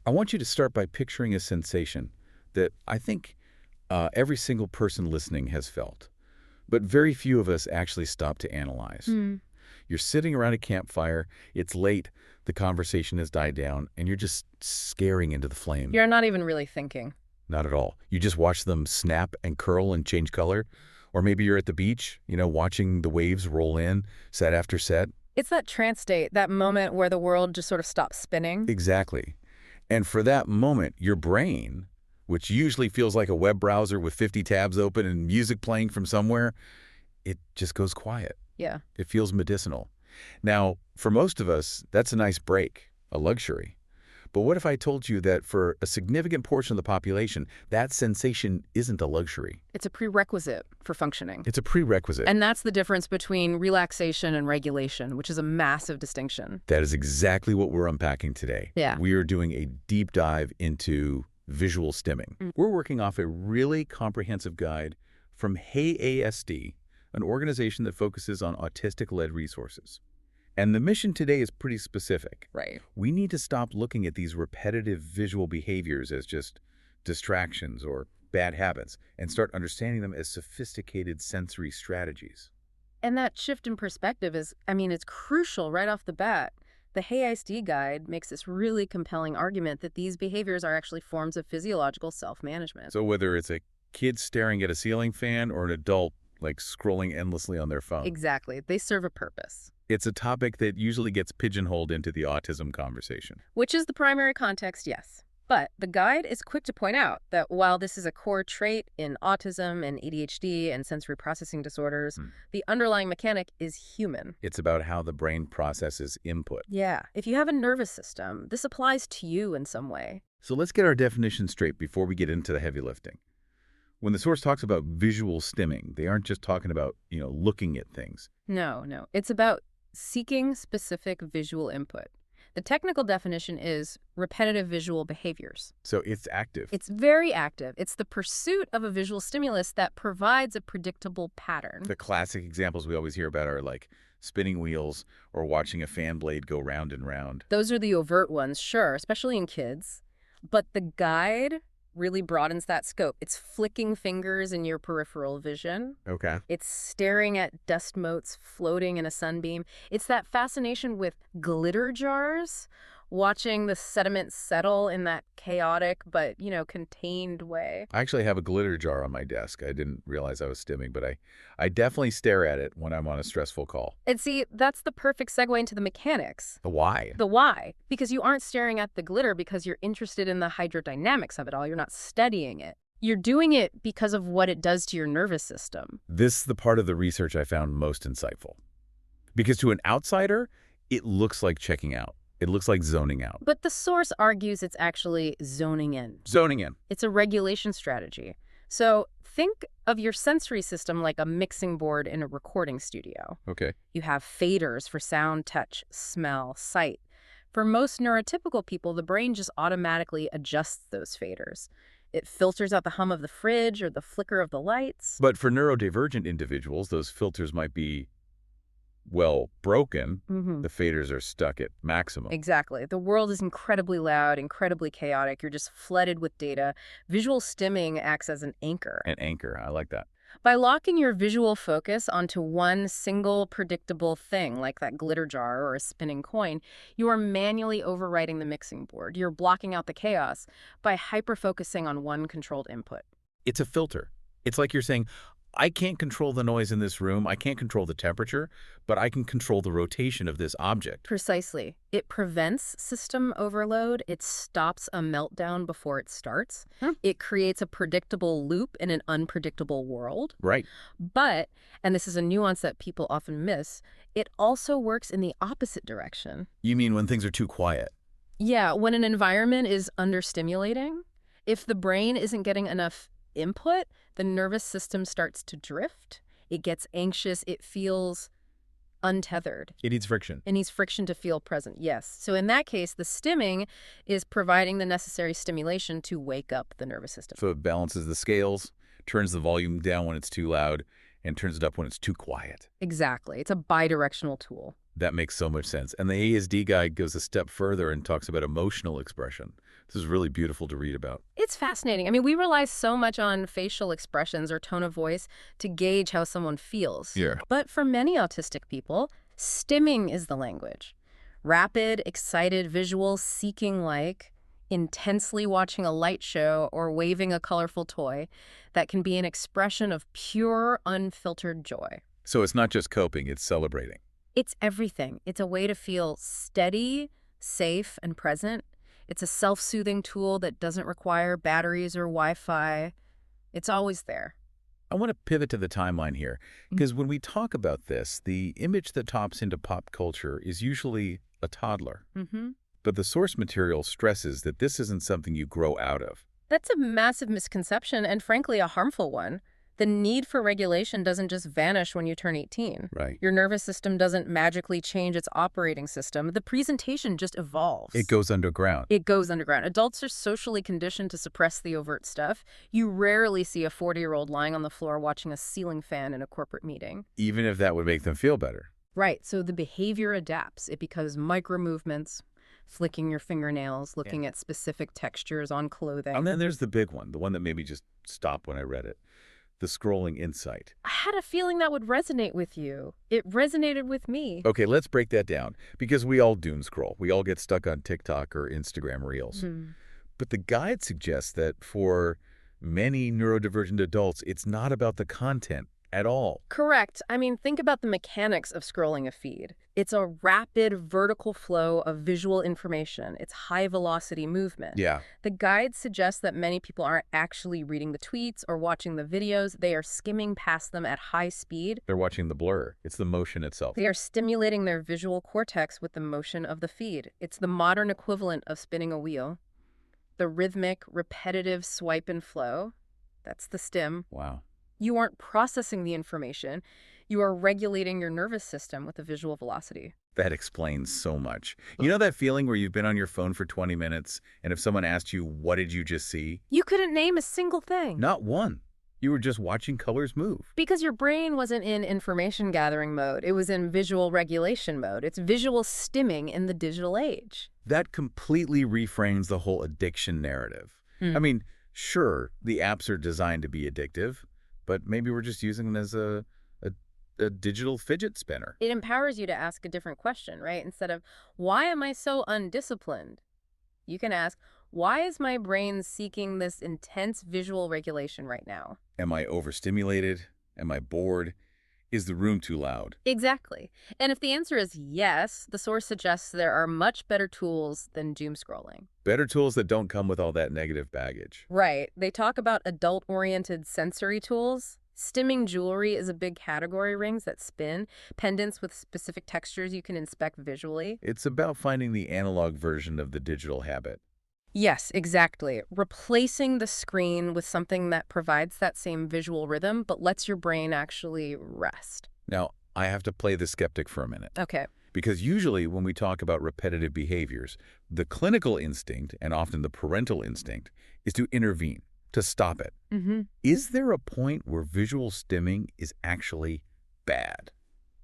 I want you to start by picturing a sensation that I think every single person listening has felt, but very few of us actually stop to analyze. Hmm. You're sitting around a campfire, it's late, the conversation has died down, and you're just staring into the flame. You're not even really thinking. Not at all. You just watch them snap and curl and change color. Or maybe you're at the beach, watching the waves roll in, set after set. It's that trance state, that moment where the world just sort of stops spinning. Exactly. And for that moment, your brain, which usually feels like a web browser with 50 tabs open and music playing from somewhere, it just goes quiet. Yeah. It feels medicinal. Now, for most of us, that's a nice break, a luxury. But what if I told you that for a significant portion of the population, that sensation isn't a luxury? It's a prerequisite for functioning. It's a prerequisite. And that's the difference between relaxation and regulation, which is a massive distinction. That is exactly what we're unpacking today. Yeah. We are doing a deep dive into visual stimming. We're working off a really comprehensive guide from Hey ASD, an organization that focuses on autistic-led resources. And the mission today is pretty specific. Right. We need to stop looking at these repetitive visual behaviors as just distractions or bad habits and start understanding them as sophisticated sensory strategies. And that shift in perspective is, it's crucial right off the bat. The Hey ISD guide makes this really compelling argument that these behaviors are actually forms of physiological self-management. So whether it's a kid staring at a ceiling fan or an adult scrolling endlessly on their phone. Exactly. They serve a purpose. It's a topic that usually gets pigeonholed into the autism conversation. Which is the primary context, yes. But the guide is quick to point out that while this is a core trait in autism and ADHD and sensory processing disorders, the underlying mechanic is human. It's about how the brain processes input. Yeah. If you have a nervous system, this applies to you in some way. So let's get our definition straight before we get into the heavy lifting. When the source talks about visual stimming, they aren't just talking about, looking at things. No. It's about seeking specific visual input. The technical definition is repetitive visual behaviors. So it's active. It's very active. It's the pursuit of a visual stimulus that provides a predictable pattern. The classic examples we always hear about are like spinning wheels or watching a fan blade go round and round. Those are the overt ones, sure, especially in kids. But the guide really broadens that scope. It's flicking fingers in your peripheral vision. Okay. It's staring at dust motes floating in a sunbeam. It's that fascination with glitter jars, watching the sediment settle in that chaotic but, contained way. I actually have a glitter jar on my desk. I didn't realize I was stimming, but I definitely stare at it when I'm on a stressful call. And see, that's the perfect segue into the mechanics. The why? The why. Because you aren't staring at the glitter because you're interested in the hydrodynamics of it all. You're not studying it. You're doing it because of what it does to your nervous system. This is the part of the research I found most insightful. Because to an outsider, it looks like checking out. It looks like zoning out. But the source argues it's actually zoning in. Zoning in. It's a regulation strategy. So think of your sensory system like a mixing board in a recording studio. Okay. You have faders for sound, touch, smell, sight. For most neurotypical people, the brain just automatically adjusts those faders. It filters out the hum of the fridge or the flicker of the lights. But for neurodivergent individuals, those filters might be broken. The faders are stuck at maximum. Exactly. The world is incredibly loud, incredibly chaotic. You're just flooded with data. Visual stimming acts as an anchor. An anchor. I like that. By locking your visual focus onto one single predictable thing, like that glitter jar or a spinning coin, you are manually overriding the mixing board. You're blocking out the chaos by hyper-focusing on one controlled input. It's a filter. It's like you're saying, I can't control the noise in this room, I can't control the temperature, but I can control the rotation of this object. Precisely. It prevents system overload. It stops a meltdown before it starts. It creates a predictable loop in an unpredictable world. Right. But, and this is a nuance that people often miss, it also works in the opposite direction. You mean when things are too quiet? Yeah, when an environment is understimulating, if the brain isn't getting enough input, the nervous system starts to drift. It gets anxious. It feels untethered. It needs friction. It needs friction to feel present, yes. So in that case, the stimming is providing the necessary stimulation to wake up the nervous system. So it balances the scales, turns the volume down when it's too loud, and turns it up when it's too quiet. Exactly. It's a bidirectional tool. That makes so much sense. And the ASD guide goes a step further and talks about emotional expression. This is really beautiful to read about. It's fascinating. I mean, we rely so much on facial expressions or tone of voice to gauge how someone feels. Yeah. But for many autistic people, stimming is the language. Rapid, excited visuals, seeking like, intensely watching a light show or waving a colorful toy that can be an expression of pure, unfiltered joy. So it's not just coping, it's celebrating. It's everything. It's a way to feel steady, safe, and present. It's a self-soothing tool that doesn't require batteries or Wi-Fi. It's always there. I want to pivot to the timeline here, because when we talk about this, the image that tops into pop culture is usually a toddler. Mm-hmm. But the source material stresses that this isn't something you grow out of. That's a massive misconception and, frankly, a harmful one. The need for regulation doesn't just vanish when you turn 18. Right. Your nervous system doesn't magically change its operating system. The presentation just evolves. It goes underground. It goes underground. Adults are socially conditioned to suppress the overt stuff. You rarely see a 40-year-old lying on the floor watching a ceiling fan in a corporate meeting. Even if that would make them feel better. Right, so the behavior adapts. It becomes micro movements, flicking your fingernails, looking at specific textures on clothing. And then there's the big one, the one that made me just stop when I read it. The scrolling insight. I had a feeling that would resonate with you. It resonated with me. Okay, let's break that down, because we all doom scroll. We all get stuck on TikTok or Instagram Reels. But the guide suggests that for many neurodivergent adults, it's not about the content at all. Correct. I mean, think about the mechanics of scrolling a feed. It's a rapid vertical flow of visual information. It's high-velocity movement. Yeah. The guide suggests that many people aren't actually reading the tweets or watching the videos. They are skimming past them at high speed. They're watching the blur. It's the motion itself. They are stimulating their visual cortex with the motion of the feed. It's the modern equivalent of spinning a wheel. The rhythmic, repetitive swipe and flow. That's the stim. Wow. You aren't processing the information. You are regulating your nervous system with the visual velocity. That explains so much. You know that feeling where you've been on your phone for 20 minutes, and if someone asked you, what did you just see? You couldn't name a single thing. Not one. You were just watching colors move. Because your brain wasn't in information gathering mode. It was in visual regulation mode. It's visual stimming in the digital age. That completely reframes the whole addiction narrative. I mean, sure, the apps are designed to be addictive, but maybe we're just using them as a digital fidget spinner. It empowers you to ask a different question, right? Instead of, why am I so undisciplined? You can ask, why is my brain seeking this intense visual regulation right now? Am I overstimulated? Am I bored? Is the room too loud? Exactly. And if the answer is yes, the source suggests there are much better tools than doom scrolling. Better tools that don't come with all that negative baggage. Right. They talk about adult-oriented sensory tools. Stimming jewelry is a big category. Rings that spin, pendants with specific textures you can inspect visually. It's about finding the analog version of the digital habit. Yes, exactly. Replacing the screen with something that provides that same visual rhythm, but lets your brain actually rest. Now, I have to play the skeptic for a minute. Okay. Because usually when we talk about repetitive behaviors, the clinical instinct, and often the parental instinct, is to intervene, to stop it. Is there a point where visual stimming is actually bad?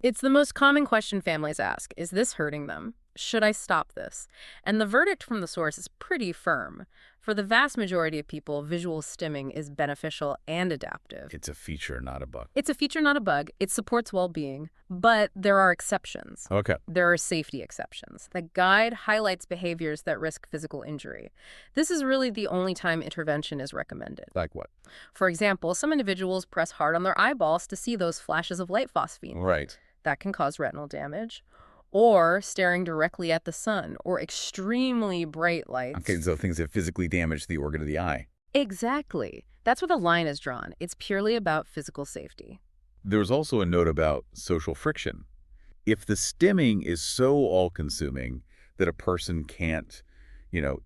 It's the most common question families ask. Is this hurting them? Should I stop this? And the verdict from the source is pretty firm. For the vast majority of people, visual stimming is beneficial and adaptive. It's a feature, not a bug. It's a feature, not a bug. It supports well-being, but there are exceptions. Okay. There are safety exceptions. The guide highlights behaviors that risk physical injury. This is really the only time intervention is recommended. Like what? For example, some individuals press hard on their eyeballs to see those flashes of light phosphene. Right. That can cause retinal damage. Or staring directly at the sun, or extremely bright lights. Okay, so things that physically damage the organ of the eye. Exactly. That's where the line is drawn. It's purely about physical safety. There's also a note about social friction. If the stimming is so all-consuming that a person can't,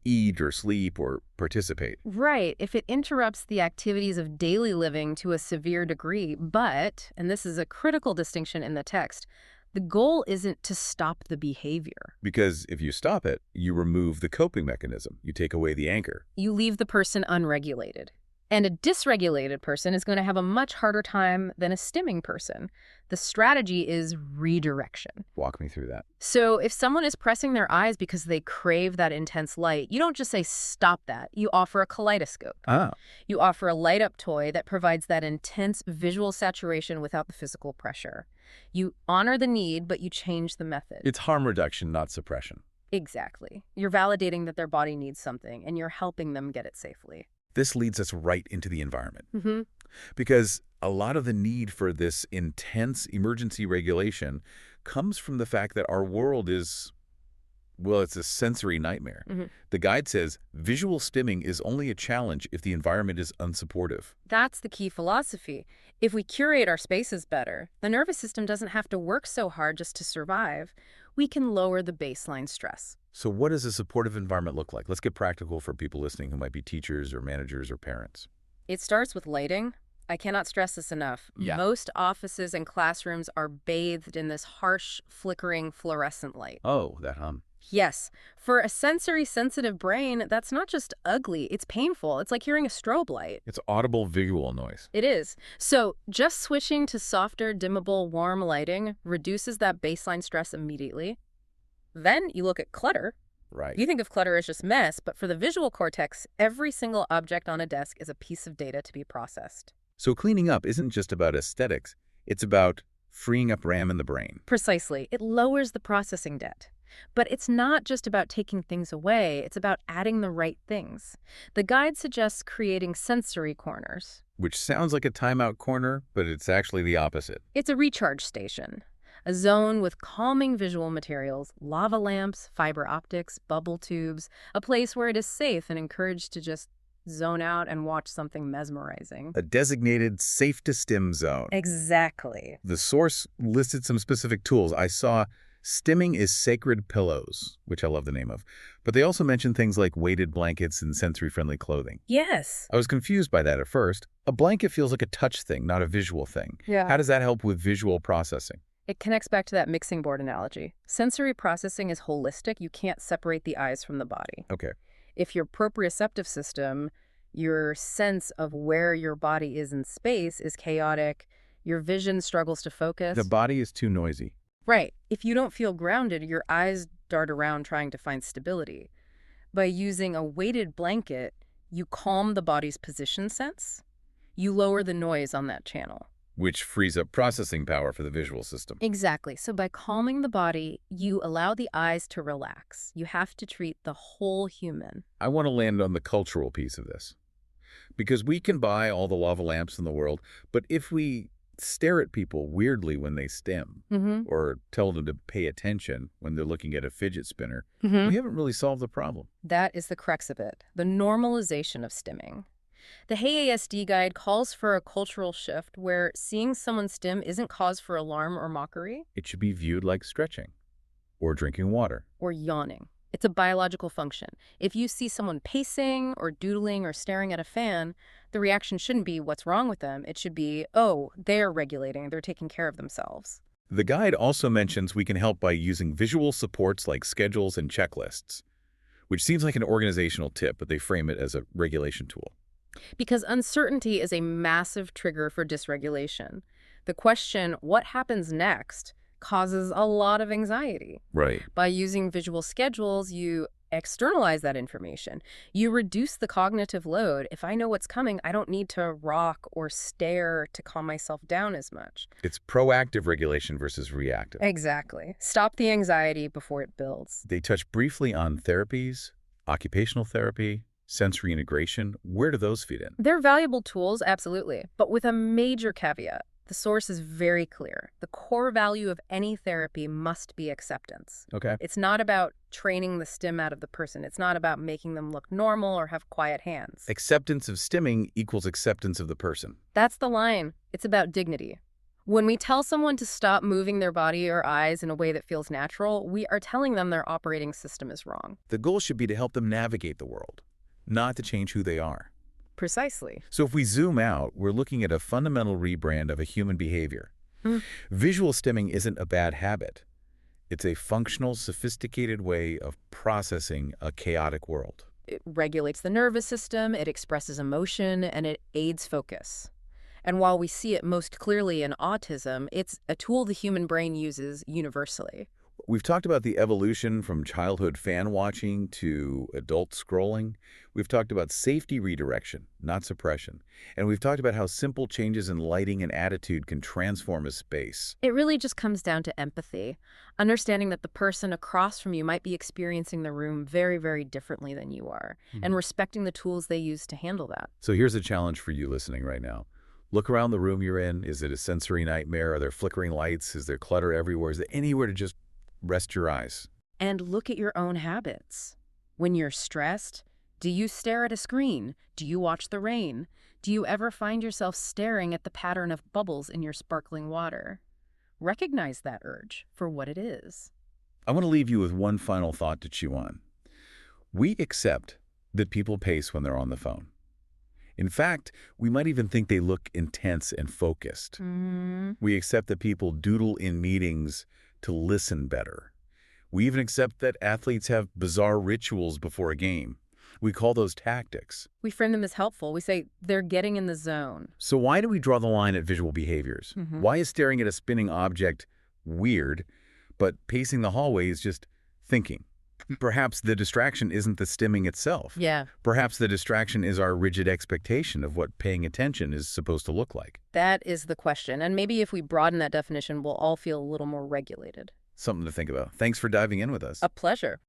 eat or sleep or participate. Right. If it interrupts the activities of daily living to a severe degree, but, and this is a critical distinction in the text, the goal isn't to stop the behavior. Because if you stop it, you remove the coping mechanism. You take away the anchor. You leave the person unregulated. And a dysregulated person is going to have a much harder time than a stimming person. The strategy is redirection. Walk me through that. So if someone is pressing their eyes because they crave that intense light, you don't just say, stop that. You offer a kaleidoscope. Ah, You offer a light-up toy that provides that intense visual saturation without the physical pressure. You honor the need, but you change the method. it's harm reduction, not suppression. Exactly. You're validating that their body needs something, and you're helping them get it safely. This leads us right into the environment. Mm-hmm. Because a lot of the need for this intense emergency regulation comes from the fact that our world is, well, it's a sensory nightmare. Mm-hmm. The guide says visual stimming is only a challenge if the environment is unsupportive. That's the key philosophy. If we curate our spaces better, the nervous system doesn't have to work so hard just to survive. We can lower the baseline stress. So what does a supportive environment look like? Let's get practical for people listening who might be teachers or managers or parents. It starts with lighting. I cannot stress this enough. Yeah. Most offices and classrooms are bathed in this harsh, flickering fluorescent light. Oh, that hum. Yes, for a sensory-sensitive brain, that's not just ugly, it's painful. It's like hearing a strobe light. It's audible visual noise. It is. So just switching to softer, dimmable, warm lighting reduces that baseline stress immediately. Then you look at clutter. Right. You think of clutter as just mess, but for the visual cortex, every single object on a desk is a piece of data to be processed. So cleaning up isn't just about aesthetics. It's about freeing up RAM in the brain. Precisely. It lowers the processing debt. But it's not just about taking things away, it's about adding the right things. The guide suggests creating sensory corners. Which sounds like a timeout corner, but it's actually the opposite. It's a recharge station, a zone with calming visual materials, lava lamps, fiber optics, bubble tubes, a place where it is safe and encouraged to just zone out and watch something mesmerizing. A designated safe-to-stim zone. Exactly. The source listed some specific tools. I saw Stimming is Sacred Pillows, which I love the name of. But they also mentioned things like weighted blankets and sensory-friendly clothing. Yes. I was confused by that at first. A blanket feels like a touch thing, not a visual thing. Yeah. How does that help with visual processing? It connects back to that mixing board analogy. Sensory processing is holistic. You can't separate the eyes from the body. Okay. If your proprioceptive system, your sense of where your body is in space, is chaotic, your vision struggles to focus. The body is too noisy. Right. If you don't feel grounded, your eyes dart around trying to find stability. By using a weighted blanket, you calm the body's position sense. You lower the noise on that channel. Which frees up processing power for the visual system. Exactly. So by calming the body, you allow the eyes to relax. You have to treat the whole human. I want to land on the cultural piece of this. Because we can buy all the lava lamps in the world, but if we stare at people weirdly when they stim, or tell them to pay attention when they're looking at a fidget spinner, we haven't really solved the problem. That is the crux of it, the normalization of stimming. The Hey ASD guide calls for a cultural shift where seeing someone stim isn't cause for alarm or mockery. It should be viewed like stretching or drinking water. Or yawning. It's a biological function. If you see someone pacing or doodling or staring at a fan, the reaction shouldn't be, what's wrong with them? It should be, oh, they're regulating, they're taking care of themselves. The guide also mentions we can help by using visual supports like schedules and checklists, which seems like an organizational tip, but they frame it as a regulation tool. Because uncertainty is a massive trigger for dysregulation. The question, what happens next, causes a lot of anxiety. Right. By using visual schedules, you externalize that information. You reduce the cognitive load. If I know what's coming, I don't need to rock or stare to calm myself down as much. It's proactive regulation versus reactive. Exactly. Stop the anxiety before it builds. They touch briefly on therapies, occupational therapy, sensory integration. Where do those fit in? They're valuable tools, absolutely, but with a major caveat. The source is very clear. The core value of any therapy must be acceptance. Okay. It's not about training the stim out of the person. It's not about making them look normal or have quiet hands. Acceptance of stimming equals acceptance of the person. That's the line. It's about dignity. When we tell someone to stop moving their body or eyes in a way that feels natural, we are telling them their operating system is wrong. The goal should be to help them navigate the world, not to change who they are. Precisely. So if we zoom out, we're looking at a fundamental rebrand of a human behavior. Visual stimming isn't a bad habit. It's a functional, sophisticated way of processing a chaotic world. It regulates the nervous system, it expresses emotion, and it aids focus. And while we see it most clearly in autism, it's a tool the human brain uses universally. We've talked about the evolution from childhood fan watching to adult scrolling. We've talked about safety redirection, not suppression. And we've talked about how simple changes in lighting and attitude can transform a space. It really just comes down to empathy, understanding that the person across from you might be experiencing the room very, very differently than you are, and respecting the tools they use to handle that. So here's a challenge for you listening right now. Look around the room you're in. Is it a sensory nightmare? Are there flickering lights? Is there clutter everywhere? Is there anywhere to just rest your eyes? And look at your own habits. When you're stressed, do you stare at a screen? Do you watch the rain? Do you ever find yourself staring at the pattern of bubbles in your sparkling water? Recognize that urge for what it is. I want to leave you with one final thought to chew on. We accept that people pace when they're on the phone. In fact, we might even think they look intense and focused. We accept that people doodle in meetings to listen better. We even accept that athletes have bizarre rituals before a game. We call those tactics. We frame them as helpful. We say they're getting in the zone. So why do we draw the line at visual behaviors? Why is staring at a spinning object weird, but pacing the hallway is just thinking? Perhaps the distraction isn't the stimming itself. Yeah, Perhaps the distraction is our rigid expectation of what paying attention is supposed to look like. that is the question. And maybe if we broaden that definition, we'll all feel a little more regulated. Something to think about. Thanks for diving in with us. A pleasure.